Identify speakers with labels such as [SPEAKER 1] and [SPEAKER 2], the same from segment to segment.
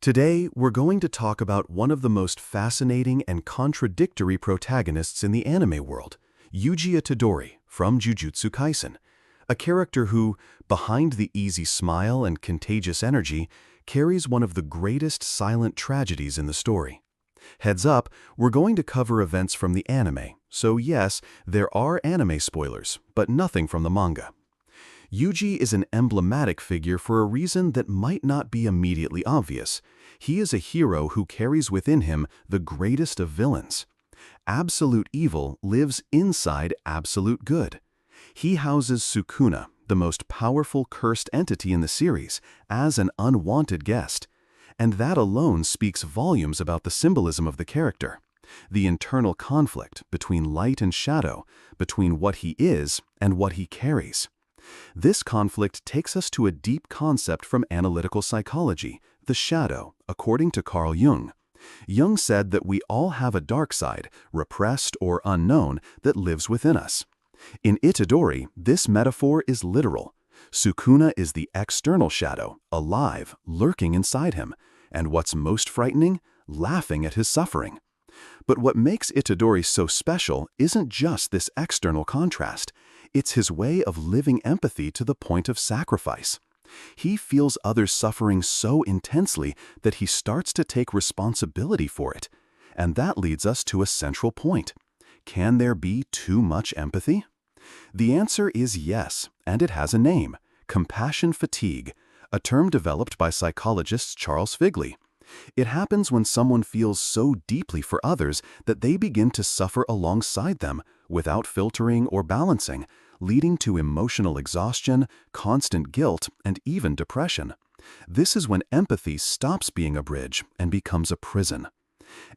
[SPEAKER 1] Today, we're going to talk about one of the most fascinating and contradictory protagonists in the anime world, Yuji Itadori from Jujutsu Kaisen, a character who, behind the easy smile and contagious energy, carries one of the greatest silent tragedies in the story. Heads up, we're going to cover events from the anime, so yes, there are anime spoilers, but nothing from the manga. Yuji is an emblematic figure for a reason that might not be immediately obvious. He is a hero who carries within him the greatest of villains. Absolute evil lives inside absolute good. He houses Sukuna, the most powerful cursed entity in the series, as an unwanted guest. And that alone speaks volumes about the symbolism of the character. The internal conflict between light and shadow, between what he is and what he carries. This conflict takes us to a deep concept from analytical psychology, the shadow, according to Carl Jung. Jung said that we all have a dark side, repressed or unknown, that lives within us. In Itadori, this metaphor is literal. Sukuna is the external shadow, alive, lurking inside him, and what's most frightening, laughing at his suffering. But what makes Itadori so special isn't just this external contrast. It's his way of living empathy to the point of sacrifice. He feels others' suffering so intensely that he starts to take responsibility for it. And that leads us to a central point. Can there be too much empathy? The answer is yes, and it has a name: compassion fatigue, a term developed by psychologist Charles Figley. It happens when someone feels so deeply for others that they begin to suffer alongside them, without filtering or balancing, leading to emotional exhaustion, constant guilt, and even depression. This is when empathy stops being a bridge and becomes a prison.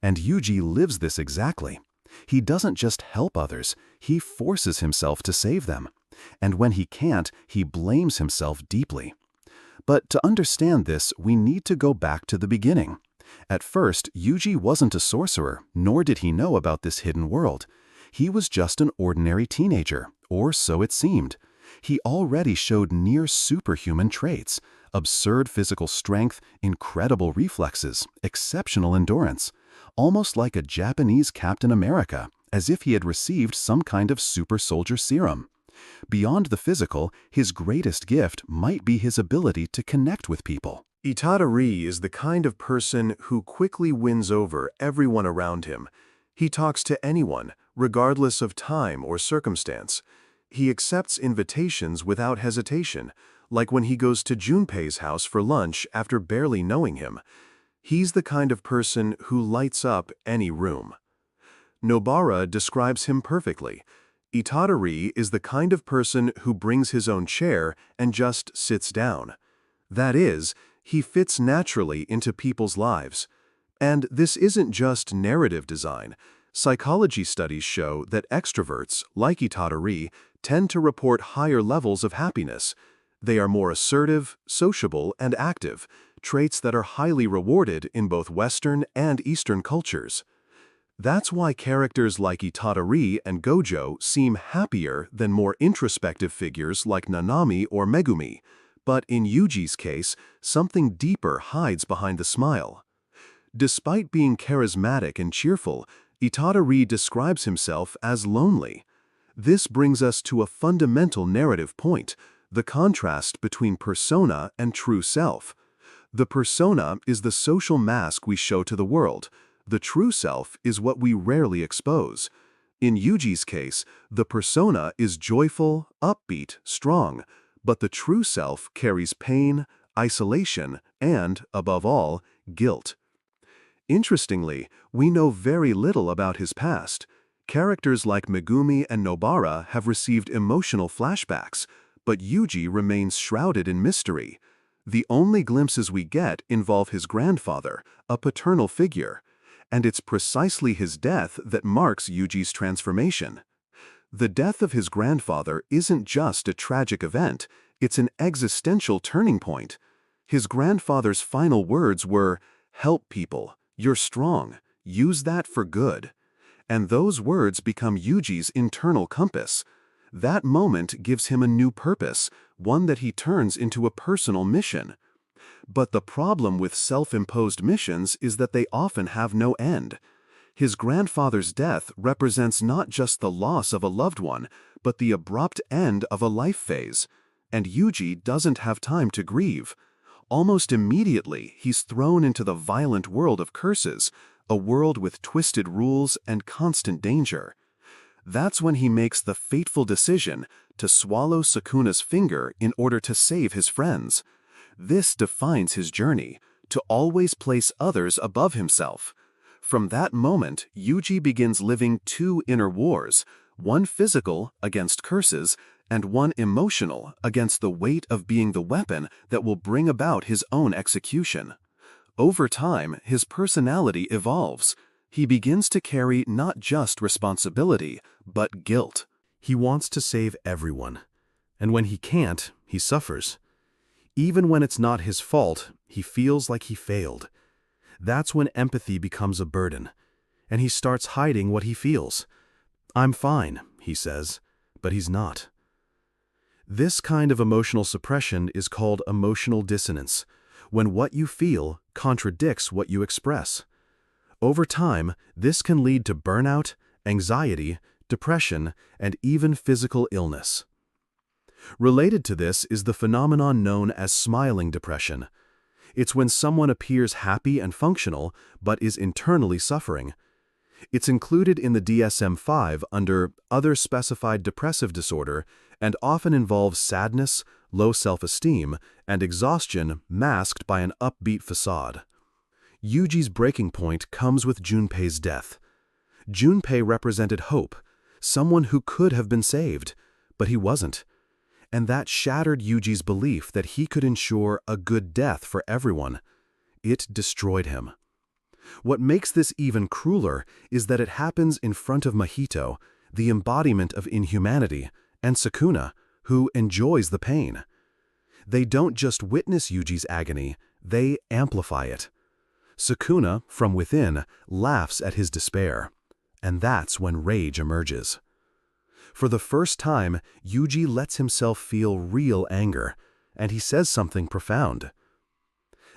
[SPEAKER 1] And Yuji lives this exactly. He doesn't just help others, he forces himself to save them. And when he can't, he blames himself deeply. But to understand this, we need to go back to the beginning. At first, Yuji wasn't a sorcerer, nor did he know about this hidden world. He was just an ordinary teenager, or so it seemed. He already showed near superhuman traits: absurd physical strength, incredible reflexes, exceptional endurance, almost like a Japanese Captain America, as if he had received some kind of super soldier serum. Beyond the physical, his greatest gift might be his ability to connect with people. Itadori is the kind of person who quickly wins over everyone around him. He talks to anyone, regardless of time or circumstance. He accepts invitations without hesitation, like when he goes to Junpei's house for lunch after barely knowing him. He's the kind of person who lights up any room. Nobara describes him perfectly. Itadori is the kind of person who brings his own chair and just sits down. That is, he fits naturally into people's lives. And this isn't just narrative design. Psychology studies show that extroverts, like Itadori, tend to report higher levels of happiness. They are more assertive, sociable, and active, traits that are highly rewarded in both Western and Eastern cultures. That's why characters like Itadori and Gojo seem happier than more introspective figures like Nanami or Megumi. But in Yuji's case, something deeper hides behind the smile. Despite being charismatic and cheerful, Itadori describes himself as lonely. This brings us to a fundamental narrative point: the contrast between persona and true self. The persona is the social mask we show to the world. The true self is what we rarely expose. In Yuji's case, the persona is joyful, upbeat, strong, but the true self carries pain, isolation, and, above all, guilt. Interestingly, we know very little about his past. Characters like Megumi and Nobara have received emotional flashbacks, but Yuji remains shrouded in mystery. The only glimpses we get involve his grandfather, a paternal figure. And it's precisely his death that marks Yuji's transformation. The death of his grandfather isn't just a tragic event, it's an existential turning point. His grandfather's final words were, "Help people, you're strong, use that for good." And those words become Yuji's internal compass. That moment gives him a new purpose, one that he turns into a personal mission. But the problem with self-imposed missions is that they often have no end. His grandfather's death represents not just the loss of a loved one, but the abrupt end of a life phase. And Yuji doesn't have time to grieve. Almost immediately, he's thrown into the violent world of curses, a world with twisted rules and constant danger. That's when he makes the fateful decision to swallow Sukuna's finger in order to save his friends. This defines his journey, to always place others above himself. From that moment, Yuji begins living two inner wars, one physical against curses, and one emotional against the weight of being the weapon that will bring about his own execution. Over time, his personality evolves. He begins to carry not just responsibility, but guilt. He wants to save everyone. And when he can't, he suffers. Even when it's not his fault, he feels like he failed. That's when empathy becomes a burden, and he starts hiding what he feels. "I'm fine," he says, but he's not. This kind of emotional suppression is called emotional dissonance, when what you feel contradicts what you express. Over time, this can lead to burnout, anxiety, depression, and even physical illness. Related to this is the phenomenon known as smiling depression. It's when someone appears happy and functional, but is internally suffering. It's included in the DSM-5 under Other Specified Depressive Disorder and often involves sadness, low self-esteem, and exhaustion masked by an upbeat facade. Yuji's breaking point comes with Junpei's death. Junpei represented hope, someone who could have been saved, but he wasn't. And that shattered Yuji's belief that he could ensure a good death for everyone. It destroyed him. What makes this even crueler is that it happens in front of Mahito, the embodiment of inhumanity, and Sukuna, who enjoys the pain. They don't just witness Yuji's agony, they amplify it. Sukuna, from within, laughs at his despair. And that's when rage emerges. For the first time, Yuji lets himself feel real anger, and he says something profound.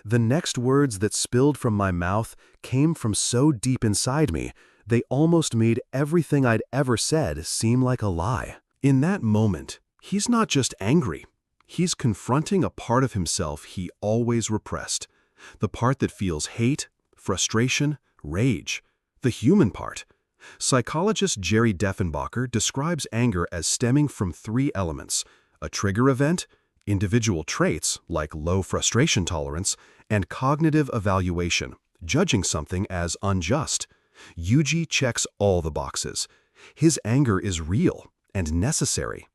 [SPEAKER 1] "The next words that spilled from my mouth came from so deep inside me, they almost made everything I'd ever said seem like a lie." In that moment, he's not just angry. He's confronting a part of himself he always repressed. The part that feels hate, frustration, rage. The human part. Psychologist Jerry Deffenbacher describes anger as stemming from three elements: a trigger event, individual traits like low frustration tolerance, and cognitive evaluation, judging something as unjust. Yuji checks all the boxes. His anger is real and necessary.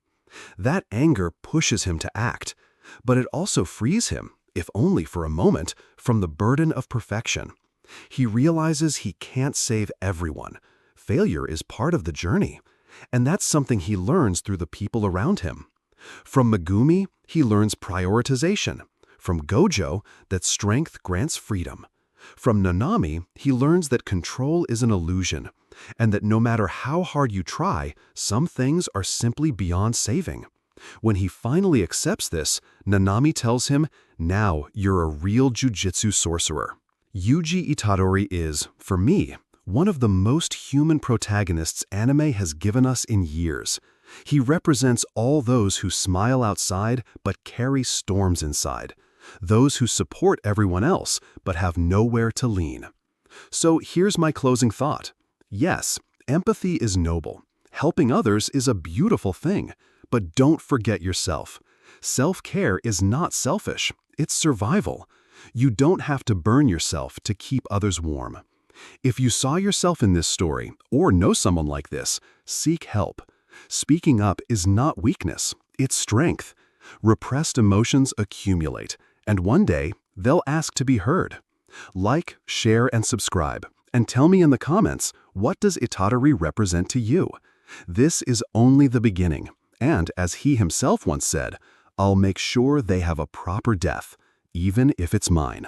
[SPEAKER 1] That anger pushes him to act, but it also frees him, if only for a moment, from the burden of perfection. He realizes he can't save everyone. Failure is part of the journey, and that's something he learns through the people around him. From Megumi, he learns prioritization. From Gojo, that strength grants freedom. From Nanami, he learns that control is an illusion, and that no matter how hard you try, some things are simply beyond saving. When he finally accepts this, Nanami tells him, "Now you're a real jujutsu sorcerer." Yuji Itadori is, for me, one of the most human protagonists anime has given us in years. He represents all those who smile outside but carry storms inside. Those who support everyone else but have nowhere to lean. So here's my closing thought. Yes, empathy is noble. Helping others is a beautiful thing. But don't forget yourself. Self-care is not selfish. It's survival. You don't have to burn yourself to keep others warm. If you saw yourself in this story, or know someone like this, seek help. Speaking up is not weakness, it's strength. Repressed emotions accumulate, and one day, they'll ask to be heard. Like, share, and subscribe, and tell me in the comments, what does Itadori represent to you? This is only the beginning, and as he himself once said, I'll make sure they have a proper death, even if it's mine.